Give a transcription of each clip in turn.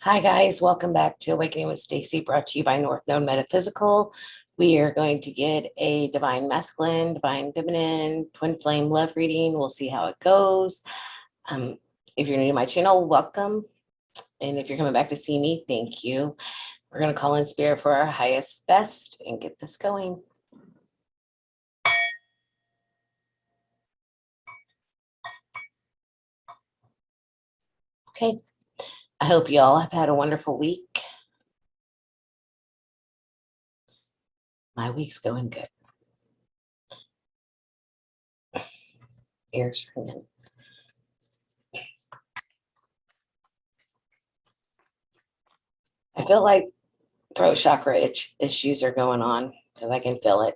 Hi guys, welcome back to Awakening with Stacy, brought to you by North Node Metaphysical. We are going to get a divine masculine, divine feminine, twin flame love reading. We'll see how it goes. Um, if you're new to my channel, welcome. And if you're coming back to see me, thank you. We're going to call in spirit for our highest best and get this going. Okay. I hope you all have had a wonderful week. My week's going good. Ears ringing. I feel like throat chakra issues are going on because I can feel it.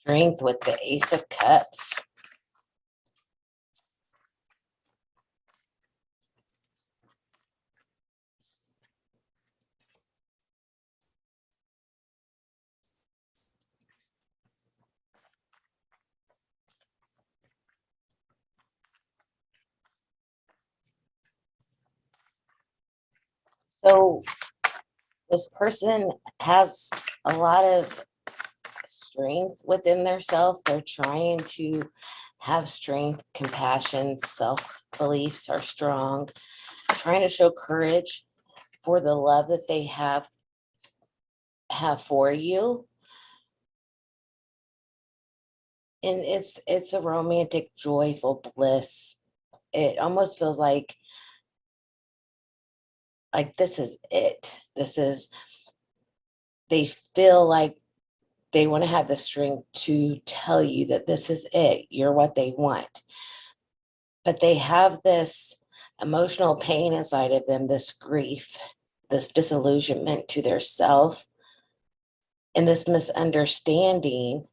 Strength with the Ace of Cups. So this person has a lot of strength within their self. They're trying to have strength, compassion, self-beliefs are strong, trying to show courage for the love that they have for you. And it's a romantic, joyful bliss. It almost feels like this is it. They feel like they want to have the strength to tell you that this is it. You're what they want. But they have this emotional pain inside of them, this grief, this disillusionment to their self, and this misunderstanding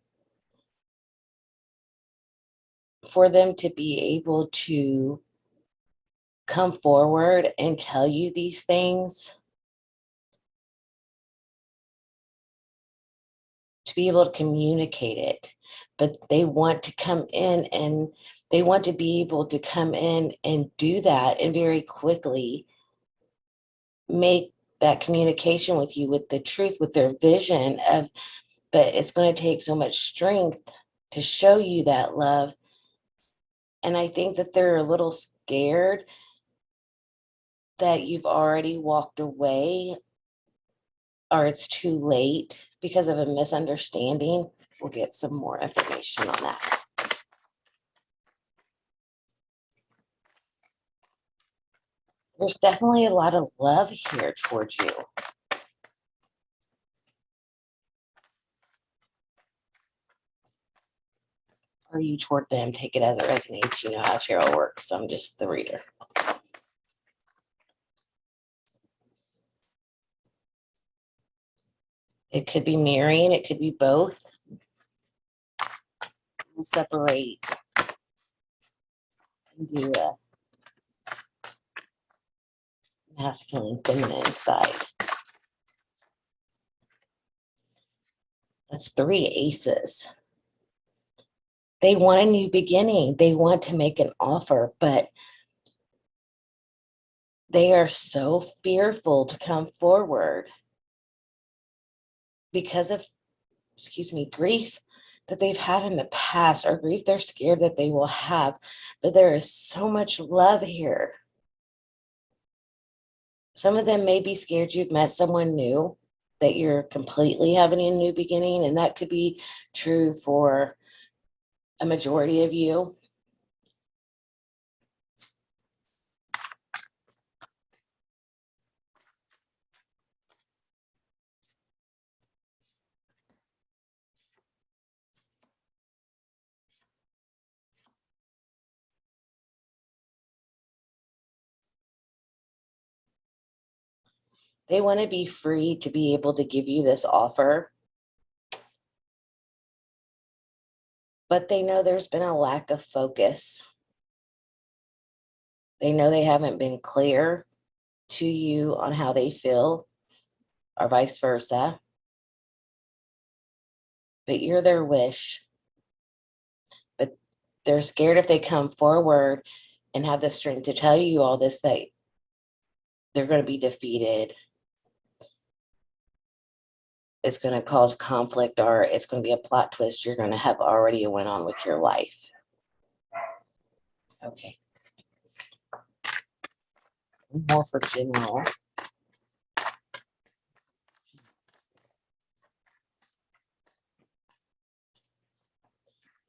for them to be able to come forward and tell you these things, to be able to communicate it. But they want to come in and they want to be able to come in and do that and very quickly make that communication with you, with the truth, with their vision of, but it's going to take so much strength to show you that love. And I think that they're a little scared that you've already walked away or it's too late because of a misunderstanding. We'll get some more information on that. There's definitely a lot of love here towards you. Or you toward them, take it as it resonates. You know how tarot works. I'm just the reader. It could be mirroring, it could be both. We'll separate and do a masculine, feminine side. That's 3 aces. They want a new beginning. They want to make an offer, but they are so fearful to come forward because of, grief that they've had in the past, or grief they're scared that they will have. But there is so much love here. Some of them may be scared you've met someone new, that you're completely having a new beginning, and that could be true for a majority of you. They want to be free to be able to give you this offer, but they know there's been a lack of focus. They know they haven't been clear to you on how they feel, or vice versa. But you're their wish. But they're scared if they come forward and have the strength to tell you all this, that they're going to be defeated. It's going to cause conflict, or it's going to be a plot twist you're going to have already went on with your life. Okay. More for general.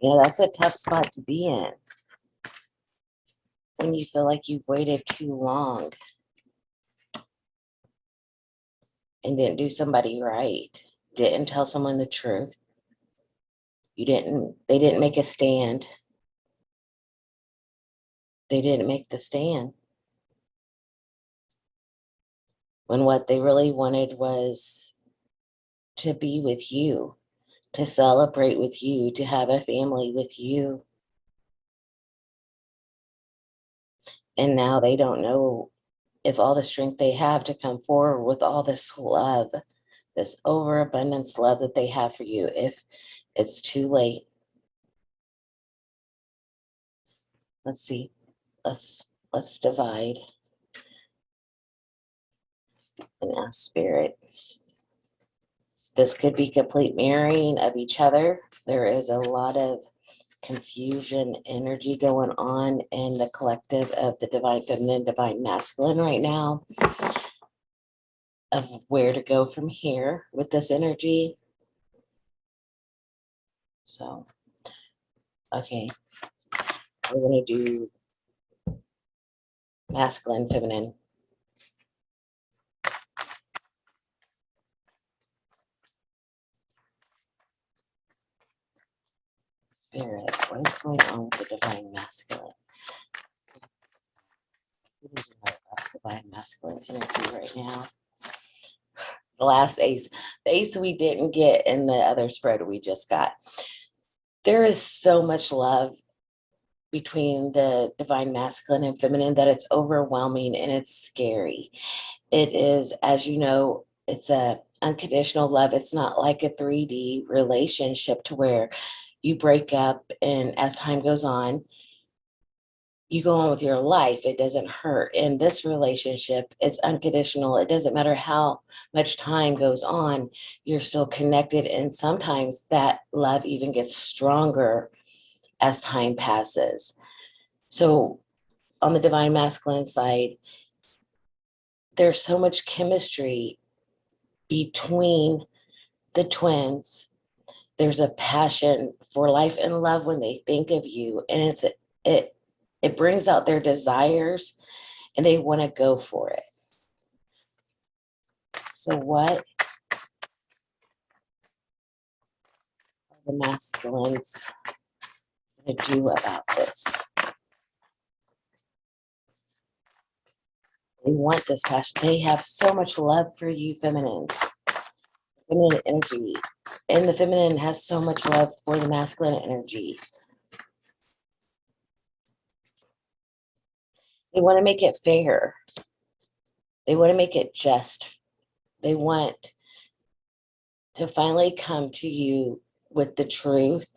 You know, that's a tough spot to be in when you feel like you've waited too long and didn't do somebody right, didn't tell someone the truth. They didn't make a stand. They didn't make the stand. When what they really wanted was to be with you, to celebrate with you, to have a family with you. And now they don't know if all the strength they have to come forward with all this love, this overabundance love that they have for you, if it's too late. Let's see. Let's divide and ask spirit. This could be complete mirroring of each other. There is a lot of confusion energy going on in the collective of the divine feminine, divine masculine right now, of where to go from here with this energy. So, okay, we're going to do masculine, feminine. Spirit, what is going on with the divine masculine? What is the divine masculine energy right now? The last ace, the ace we didn't get in the other spread we just got. There is so much love between the divine masculine and feminine that it's overwhelming and it's scary. It is, as you know, it's a unconditional love. It's not like a 3D relationship to where you break up and as time goes on, you go on with your life. It doesn't hurt. In this relationship, it's unconditional. It doesn't matter how much time goes on, you're still connected. And sometimes that love even gets stronger as time passes. So on the divine masculine side, there's so much chemistry between the twins. There's a passion for life and love when they think of you, and it brings out their desires and they want to go for it. So what are the masculines going to do about this? They want this passion. They have so much love for you feminines. Feminine energy. And the feminine has so much love for the masculine energy. They want to make it fair. They want to make it just. They want to finally come to you with the truth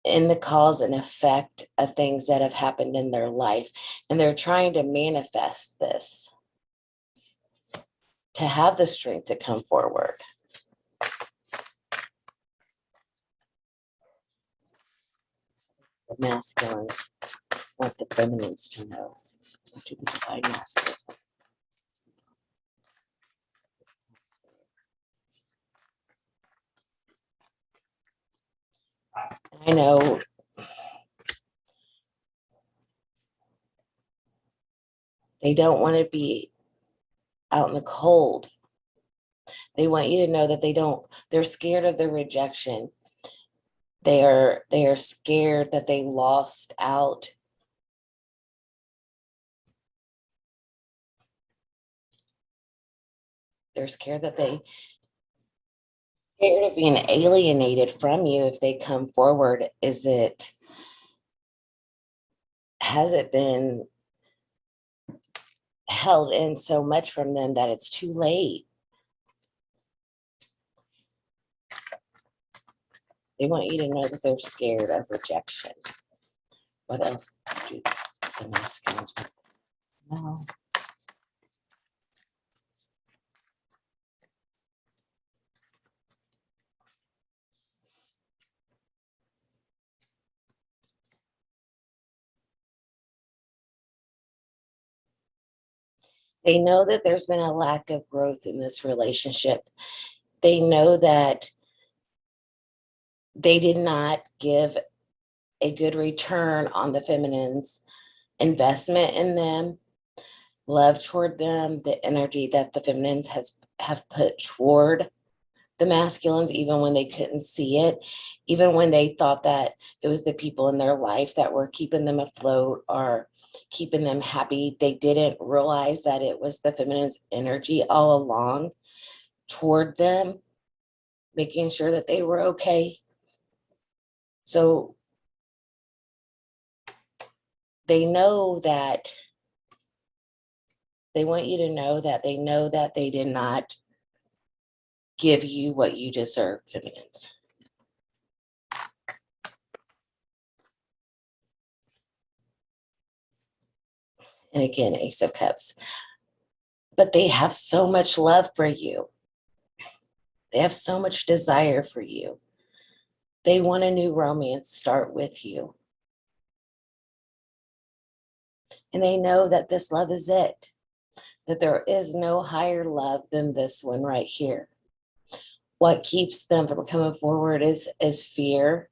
and the cause and effect of things that have happened in their life. And they're trying to manifest this, to have the strength to come forward. The masculines want the feminines to know. What do the divine masculines want? I know they don't want to be out in the cold. They want you to know that they're scared of the rejection. They are scared that they lost out. They're scared of being alienated from you if they come forward. Has it been held in so much from them that it's too late. They want you to know that they're scared of rejection. What else do the masculines want? No. They know that there's been a lack of growth in this relationship. They know that they did not give a good return on the feminine's investment in them, love toward them, the energy that the feminines have put toward the masculines, even when they couldn't see it, even when they thought that it was the people in their life that were keeping them afloat or keeping them happy. They didn't realize that it was the feminine's energy all along toward them, making sure that they were okay. So they know that they want you to know that they know that they did not give you what you deserve, feminines. And again, Ace of Cups. But they have so much love for you. They have so much desire for you. They want a new romance start with you. And they know that this love is it, that there is no higher love than this one right here. What keeps them from coming forward is fear.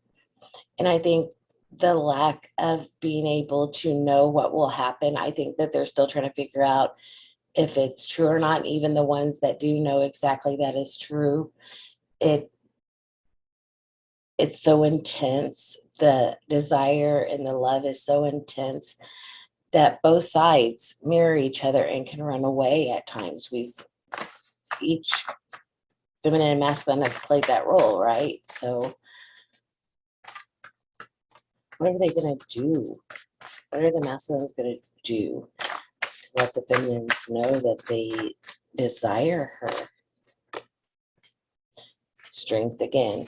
And I think the lack of being able to know what will happen. I think that they're still trying to figure out if it's true or not. Even the ones that do know exactly that is true, it's so intense. The desire and the love is so intense that both sides mirror each other and can run away at times. Each feminine and masculine have played that role, right? So what are they going to do? What are the masculines going to do to let the feminines know that they desire her? Strength again.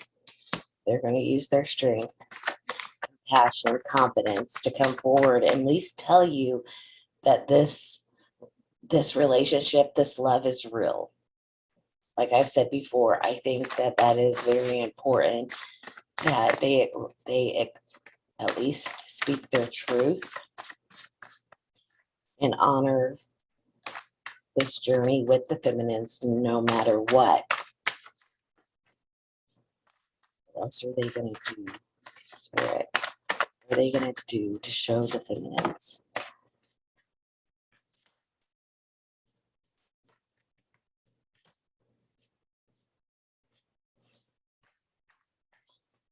They're going to use their strength, passion, confidence to come forward and at least tell you that this relationship, this love is real. Like I've said before, I think that that is very important, that they at least speak their truth and honor this journey with the feminines no matter what. What else are they going to do, Spirit? What are they going to do to show the feminines?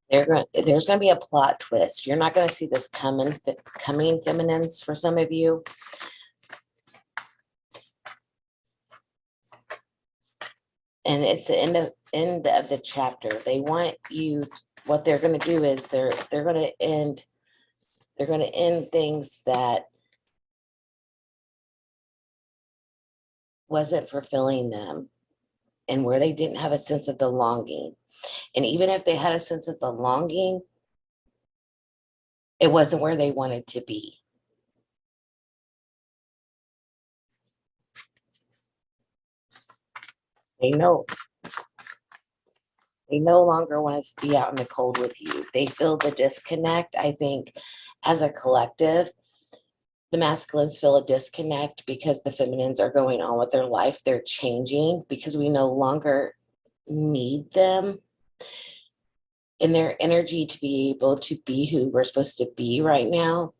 There's going to be a plot twist. You're not going to see this coming, feminines, for some of you. And it's the end of the chapter. They want you. What they're going to do is they're going to end things that wasn't fulfilling them, and where they didn't have a sense of belonging. And even if they had a sense of belonging, it wasn't where they wanted to be. They know they no longer want to be out in the cold with you. They feel the disconnect. I think as a collective, the masculines feel a disconnect because the feminines are going on with their life. They're changing because we no longer need them in their energy to be able to be who we're supposed to be right now.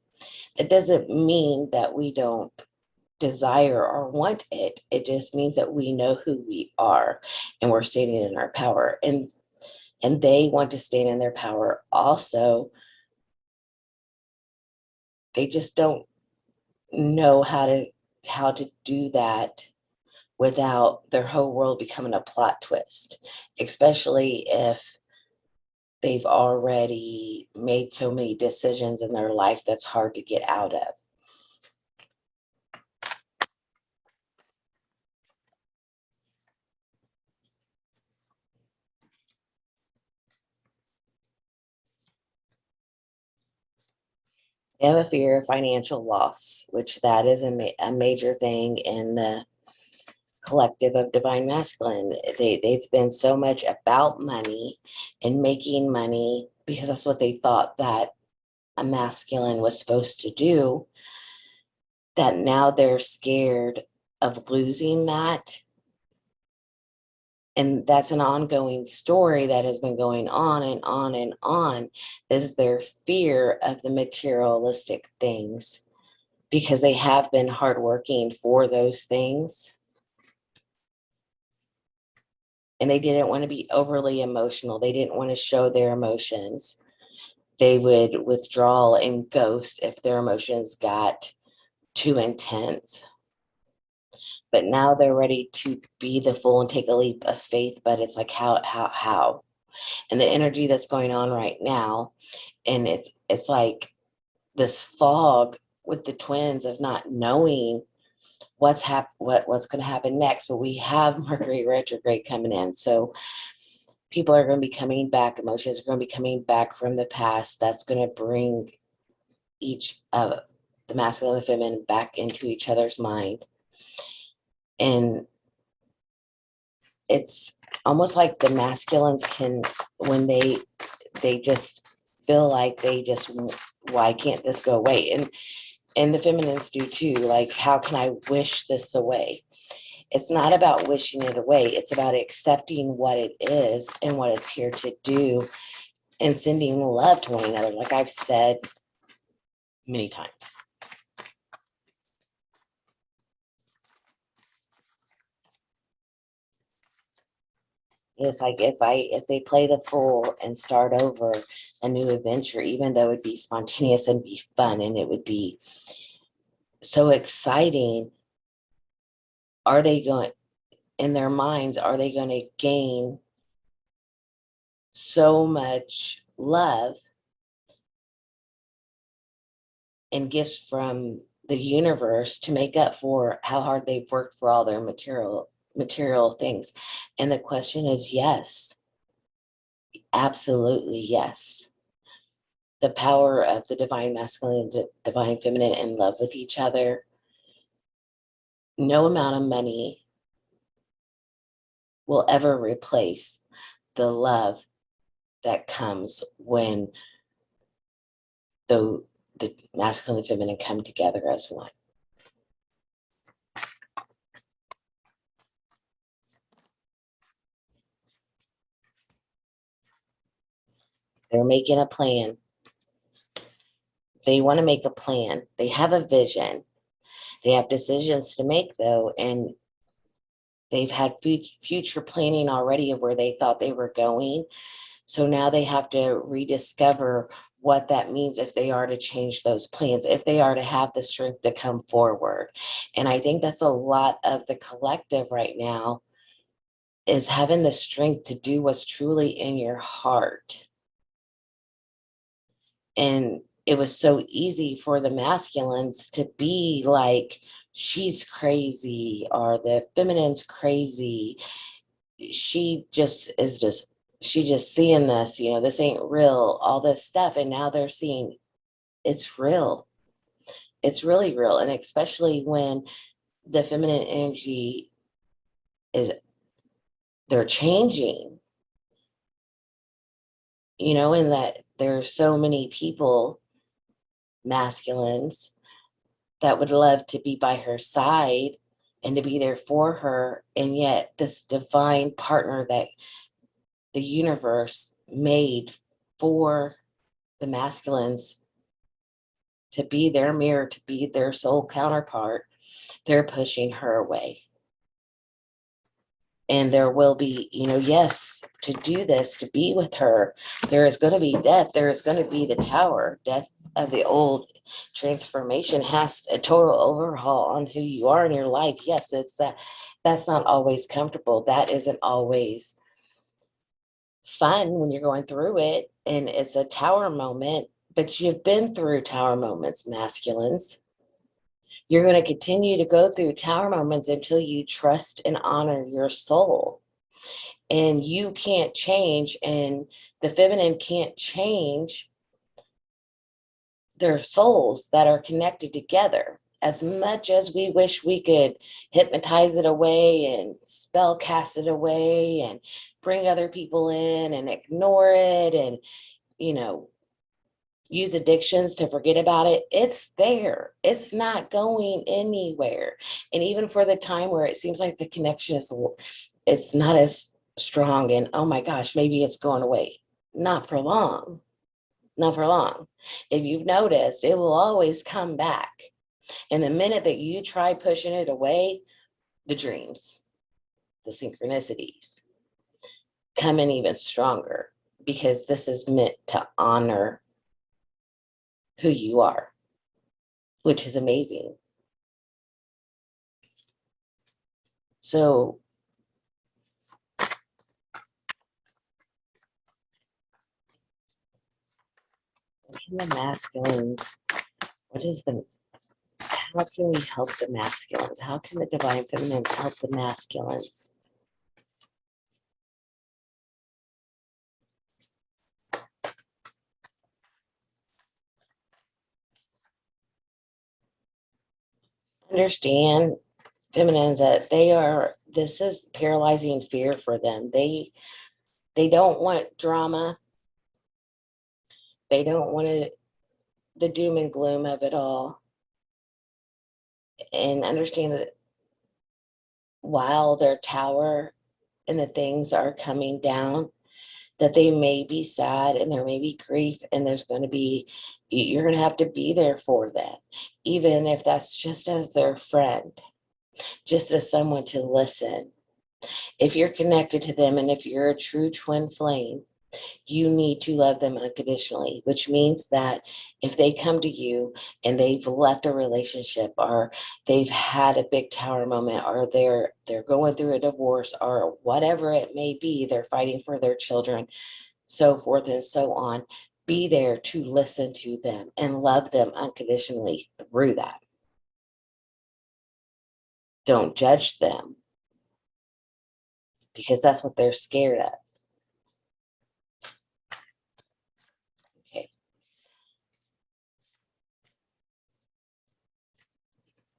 It doesn't mean that we don't desire or want it. It just means that we know who we are and we're standing in our power. And they want to stand in their power also. They just don't know how to do that without their whole world becoming a plot twist, especially if they've already made so many decisions in their life that's hard to get out of. They have a fear of financial loss, which that is a major thing in the collective of divine masculine. They've been so much about money and making money because that's what they thought that a masculine was supposed to do, that now they're scared of losing that. And that's an ongoing story that has been going on and on and on, is their fear of the materialistic things, because they have been hardworking for those things. And they didn't want to be overly emotional. They didn't want to show their emotions. They would withdraw and ghost if their emotions got too intense. But now they're ready to be the fool and take a leap of faith. But it's like, how? And the energy that's going on right now, and it's like this fog with the twins of not knowing what's going to happen next. But we have Mercury retrograde coming in, so people are going to be coming back. Emotions are going to be coming back from the past. That's going to bring each of the masculine and the feminine back into each other's mind. And it's almost like the masculines can, when they just feel like why can't this go away? And the feminines do too. Like, how can I wish this away? It's not about wishing it away. It's about accepting what it is and what it's here to do, and sending love to one another, like I've said many times. It's like if they play the fool and start over a new adventure, even though it'd be spontaneous and be fun and it would be so exciting, are they going, in their minds, are they going to gain so much love and gifts from the universe to make up for how hard they've worked for all their material things? And the question is yes, absolutely yes. The power of the divine masculine and divine feminine in love with each other. No amount of money will ever replace the love that comes when the masculine and feminine come together as one. They're making a plan. They want to make a plan. They have a vision. They have decisions to make, though, and they've had future planning already of where they thought they were going. So now they have to rediscover what that means if they are to change those plans, if they are to have the strength to come forward. And I think that's a lot of the collective right now, is having the strength to do what's truly in your heart. And it was so easy for the masculines to be like, she's crazy, or the feminine's crazy. She just seeing this, this ain't real, all this stuff. And now they're seeing it's real. It's really real. And especially when the feminine energy they're changing, in that there's so many people, masculines, that would love to be by her side and to be there for her. And yet this divine partner that the universe made for the masculines to be their mirror, to be their soul counterpart, they're pushing her away. And there will be, yes, to do this, to be with her, there is going to be death. There is going to be the tower, death of the old. Transformation has a total overhaul on who you are in your life. Yes, that's not always comfortable. That isn't always fun when you're going through it. And it's a tower moment, but you've been through tower moments, masculines. You're going to continue to go through tower moments until you trust and honor your soul. And you can't change, and the feminine can't change they're souls that are connected together. As much as we wish we could hypnotize it away and spell cast it away and bring other people in and ignore it and, you know, use addictions to forget about it, it's there. It's not going anywhere. And even for the time where it seems like the connection is, it's not as strong and, oh my gosh, maybe it's going away. Not for long. Not for long. If you've noticed, it will always come back. And the minute that you try pushing it away, the dreams, the synchronicities come in even stronger, because this is meant to honor who you are, which is amazing. So can the masculines, how can we help the masculines? How can the divine feminines help the masculines? Understand, feminines, that this is paralyzing fear for them. They don't want drama. They don't want the doom and gloom of it all. And understand that while their tower and the things are coming down, that they may be sad and there may be grief, and you're going to have to be there for them, even if that's just as their friend, just as someone to listen. If you're connected to them and if you're a true twin flame, you need to love them unconditionally, which means that if they come to you and they've left a relationship, or they've had a big tower moment, or they're going through a divorce, or whatever it may be, they're fighting for their children, so forth and so on, be there to listen to them and love them unconditionally through that. Don't judge them, because that's what they're scared of. Okay.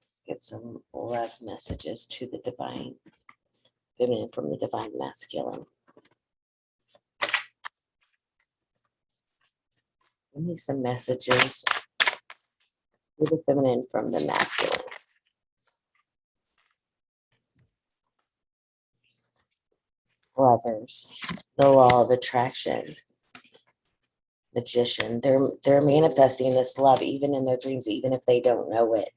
Let's get some love messages to the divine feminine from the divine masculine. Give me some messages to the feminine from the masculine. Lovers, the law of attraction, magician. They're manifesting this love even in their dreams, even if they don't know it.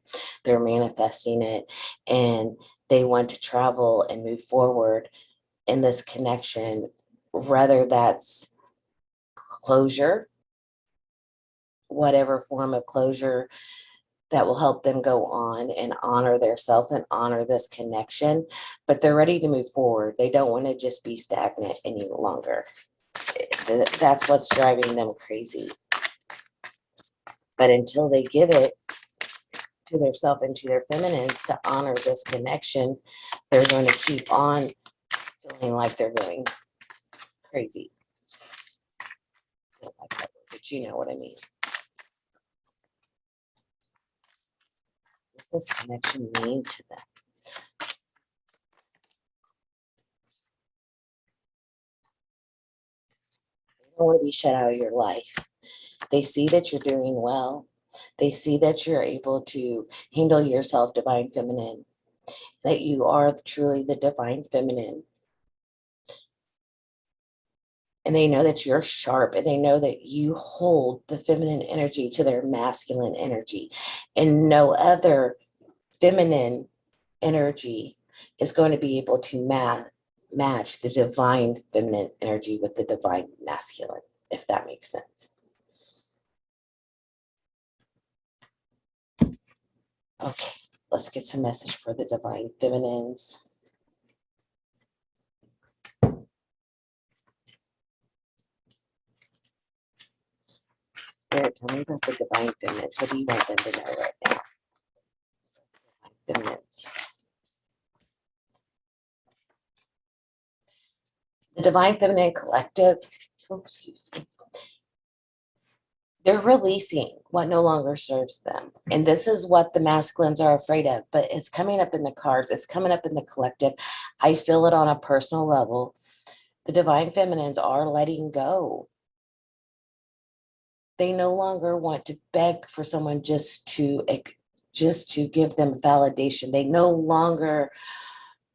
They're manifesting it, and they want to travel and move forward in this connection, whether that's closure, whatever form of closure that will help them go on and honor their self and honor this connection. But they're ready to move forward. They don't want to just be stagnant any longer. That's what's driving them crazy. But until they give it to their self and to their feminines to honor this connection, they're going to keep on feeling like they're going crazy. I don't like that word, but you know what I mean. What does this connection mean to them? They don't want to be shut out of your life. They see that you're doing well. They see that you're able to handle yourself, divine feminine, that you are truly the divine feminine. And they know that you're sharp, and they know that you hold the feminine energy to their masculine energy. And no other feminine energy is going to be able to match the divine feminine energy with the divine masculine, if that makes sense. Okay, let's get some message for the divine feminines. Spirit, tell me about the divine feminines. What do you want them to know right now? Divine feminines. The divine feminine collective, oh, excuse me. They're releasing what no longer serves them. And this is what the masculines are afraid of, but it's coming up in the cards. It's coming up in the collective. I feel it on a personal level. The divine feminines are letting go. They no longer want to beg for someone just to give them validation. They no longer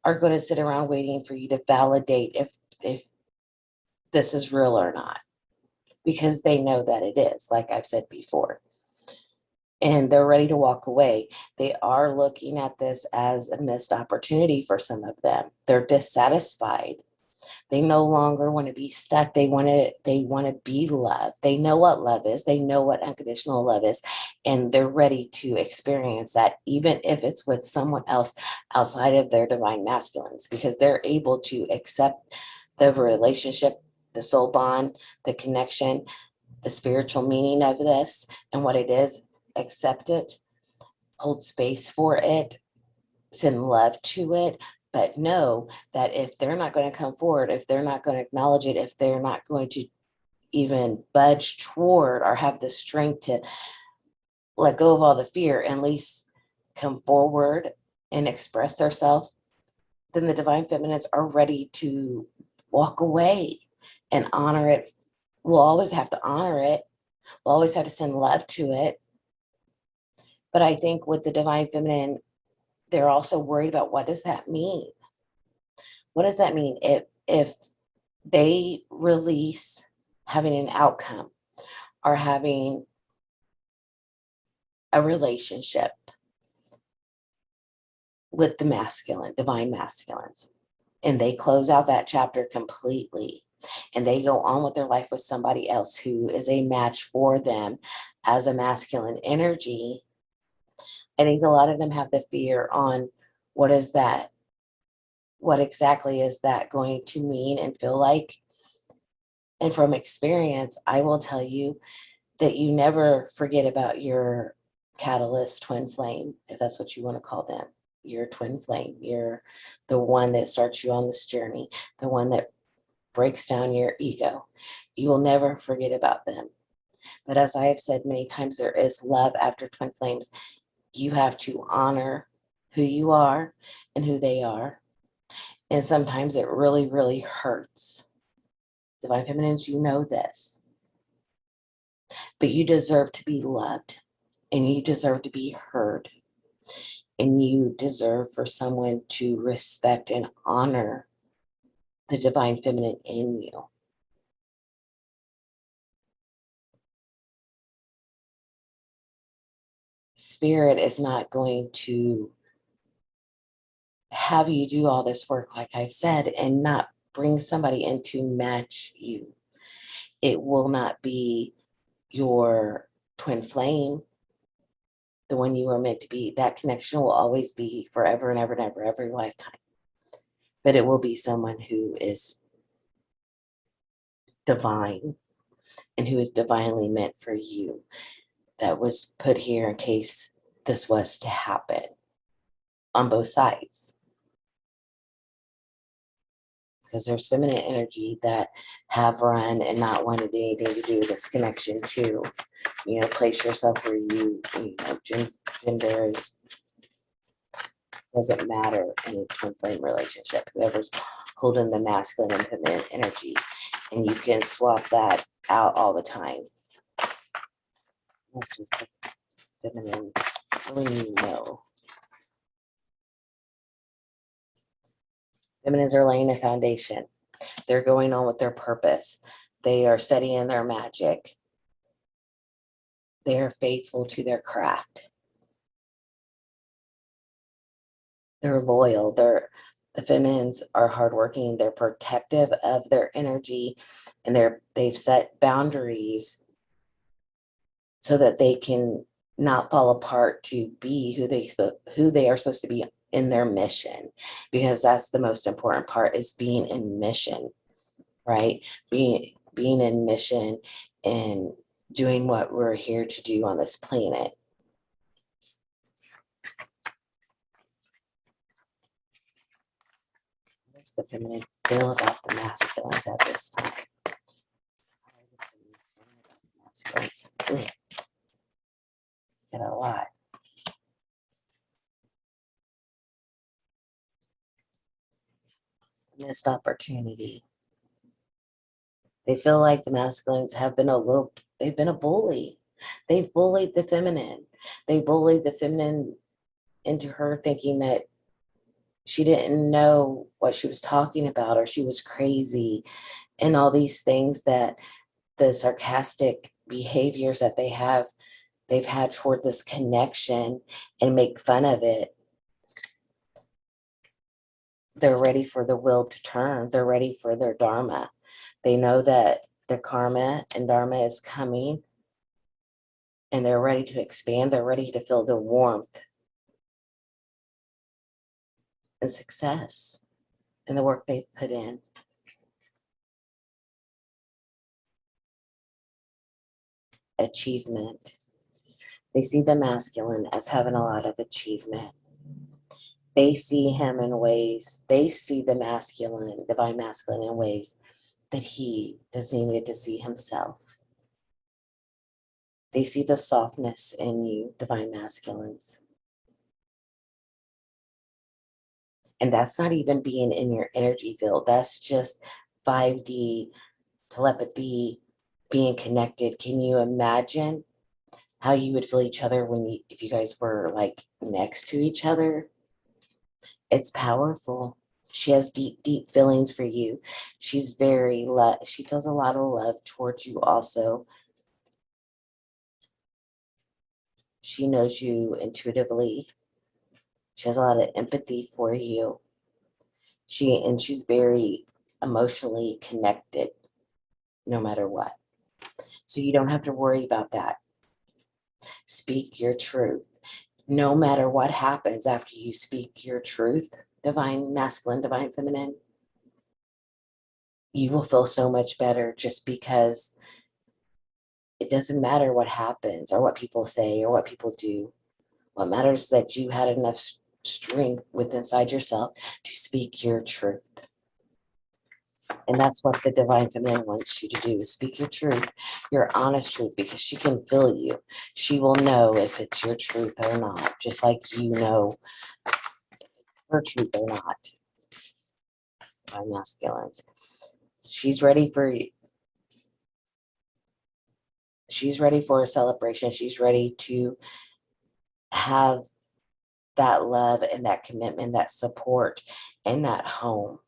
are going to sit around waiting for you to validate if this is real or not, because they know that it is, like I've said before. And they're ready to walk away. They are looking at this as a missed opportunity for some of them. They're dissatisfied. They no longer want to be stuck. They want to be loved. They know what love is. They know what unconditional love is. And they're ready to experience that, even if it's with someone else outside of their divine masculines, because they're able to accept the relationship, the soul bond, the connection, the spiritual meaning of this and what it is, accept it, hold space for it, send love to it, but know that if they're not going to come forward, if they're not going to acknowledge it, if they're not going to even budge toward or have the strength to let go of all the fear and at least come forward and express themselves, then the divine feminines are ready to walk away and honor it. We'll always have to honor it. We'll always have to send love to it. But I think with the divine feminine, they're also worried about, what does that mean? What does that mean if they release having an outcome or having a relationship with the masculine, divine masculines, and they close out that chapter completely and they go on with their life with somebody else who is a match for them as a masculine energy? I think a lot of them have the fear on, what is that? What exactly is that going to mean and feel like? And from experience, I will tell you that you never forget about your catalyst twin flame, if that's what you want to call them. Your twin flame. You're the one that starts you on this journey, the one that breaks down your ego. You will never forget about them. But as I have said many times, there is love after twin flames. You have to honor who you are and who they are. And sometimes it really, really hurts. Divine feminines, you know this. But you deserve to be loved, and you deserve to be heard, and you deserve for someone to respect and honor the divine feminine in you. Spirit is not going to have you do all this work, like I've said, and not bring somebody in to match you. It will not be your twin flame, the one you were meant to be. That connection will always be forever and ever and ever, every lifetime. But it will be someone who is divine and who is divinely meant for you, that was put here in case this was to happen on both sides. Because there's feminine energy that have run and not wanted anything to do with this connection too. Place yourself where gender doesn't matter in a twin flame relationship. Whoever's holding the masculine and feminine energy, and you can swap that out all the time. That's just the feminine, when you know. Feminines are laying a foundation. They're going on with their purpose. They are studying their magic. They are faithful to their craft. They're loyal. The feminines are hardworking. They're protective of their energy, and they've set boundaries so that they can not fall apart to be who they are supposed to be in their mission, because that's the most important part, is being in mission, right? Being in mission and doing what we're here to do on this planet. What does the feminine feel about the masculines at this time? Masculines. Get a lot. Missed opportunity. They feel like the masculines have been they've been a bully. They've bullied the feminine. They bullied the feminine into her thinking that she didn't know what she was talking about, or she was crazy, and all these things, that the sarcastic behaviors that they've had toward this connection and make fun of it. They're ready for the wheel to turn. They're ready for their dharma. They know that their karma and dharma is coming, and they're ready to expand. They're ready to feel the warmth and success in the work they've put in. Achievement. They see the masculine as having a lot of achievement. They see him in ways, they see the masculine, divine masculine, in ways that he doesn't even get to see himself. They see the softness in you, divine masculines. And that's not even being in your energy field. That's just 5D telepathy, being connected. Can you imagine how you would feel each other if you guys were like next to each other? It's powerful. She has deep, deep feelings for you. She's she feels a lot of love towards you also. She knows you intuitively. She has a lot of empathy for you. She's very emotionally connected, no matter what. So you don't have to worry about that. Speak your truth. No matter what happens after you speak your truth, divine masculine, divine feminine, you will feel so much better, just because it doesn't matter what happens or what people say or what people do. What matters is that you had enough strength within inside yourself to speak your truth. And that's what the divine feminine wants you to do, is speak your truth, your honest truth, because she can feel you. She will know if it's your truth or not, just like you know if it's her truth or not. By masculines. She's ready for a celebration. She's ready to have that love and that commitment, that support, and that home.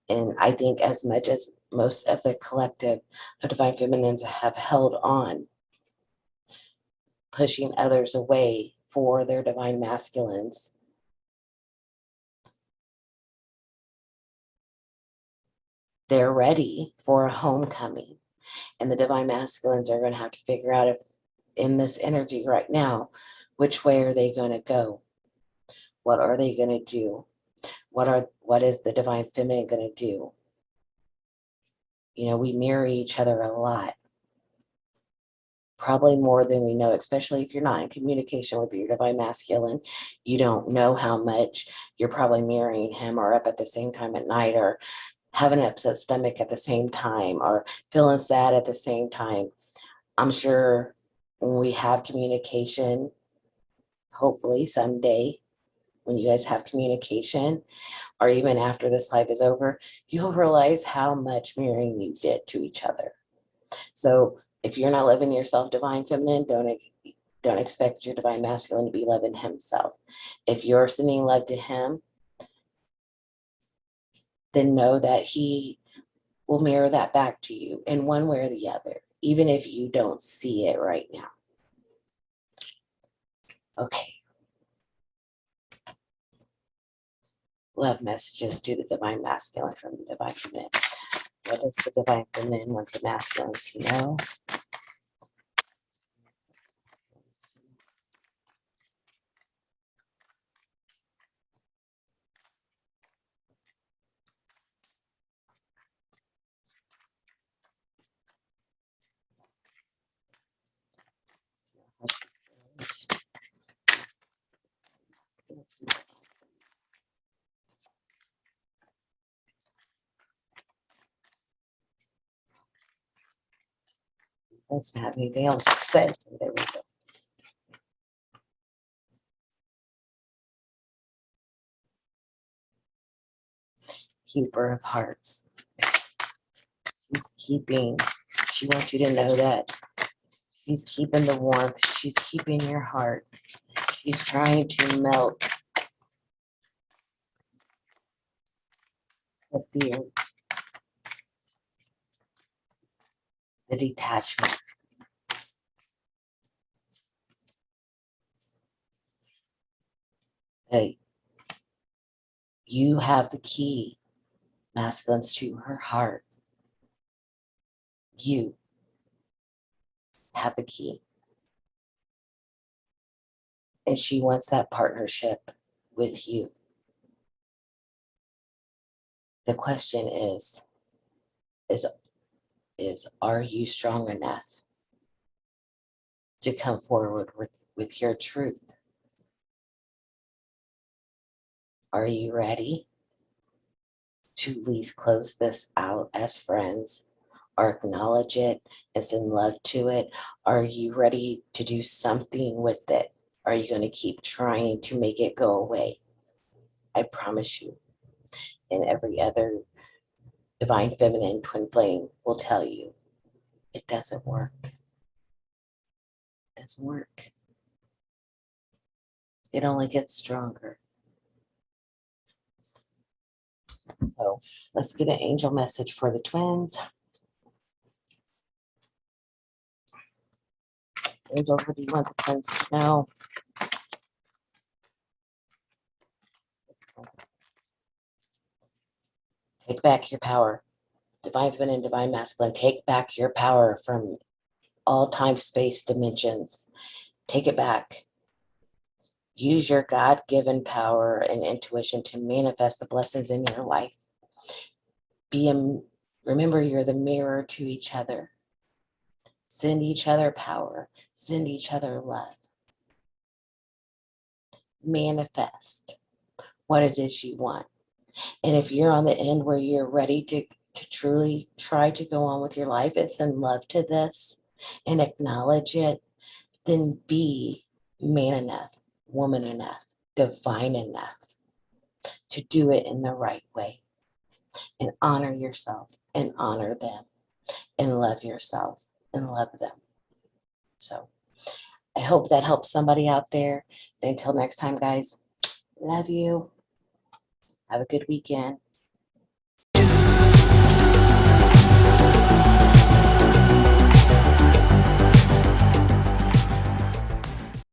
And I think as much as most of the collective of divine feminines have held on, pushing others away for their divine masculines, they're ready for a homecoming. And the divine masculines are going to have to figure out, if in this energy right now, which way are they going to go? What are they going to do? What is the divine feminine going to do? You know, we mirror each other a lot, probably more than we know, especially if you're not in communication with your divine masculine. You don't know how much you're probably mirroring him, or up at the same time at night, or having an upset stomach at the same time, or feeling sad at the same time. I'm sure when we have communication, hopefully someday, when you guys have communication, or even after this life is over, you'll realize how much mirroring you did to each other. So if you're not loving yourself, divine feminine, don't expect your divine masculine to be loving himself. If you're sending love to him, then know that he will mirror that back to you in one way or the other, even if you don't see it right now. Okay. Love messages to the divine masculine from the divine feminine. What does the divine feminine want the masculines to know? Doesn't have anything else to say. There we go. Keeper of hearts. She wants you to know that she's keeping the warmth. She's keeping your heart. She's trying to melt the fear, the detachment. That you have the key, masculines, to her heart. You have the key. And she wants that partnership with you. The question is are you strong enough to come forward with your truth? Are you ready to at least close this out as friends, or acknowledge it and send love to it? Are you ready to do something with it? Are you going to keep trying to make it go away? I promise you, and every other divine feminine twin flame will tell you, it doesn't work. It doesn't work. It only gets stronger. So let's get an angel message for the twins. Angel, what do you want the twins to know? Take back your power. Divine feminine, divine masculine. Take back your power from all time, space, dimensions. Take it back. Use your God-given power and intuition to manifest the blessings in your life. Remember, you're the mirror to each other. Send each other power. Send each other love. Manifest what it is you want. And if you're on the end where you're ready to truly try to go on with your life and send love to this and acknowledge it, then be man enough, woman enough, divine enough to do it in the right way and honor yourself and honor them and love yourself and love them. So I hope that helps somebody out there. And until next time, guys, love you. Have a good weekend.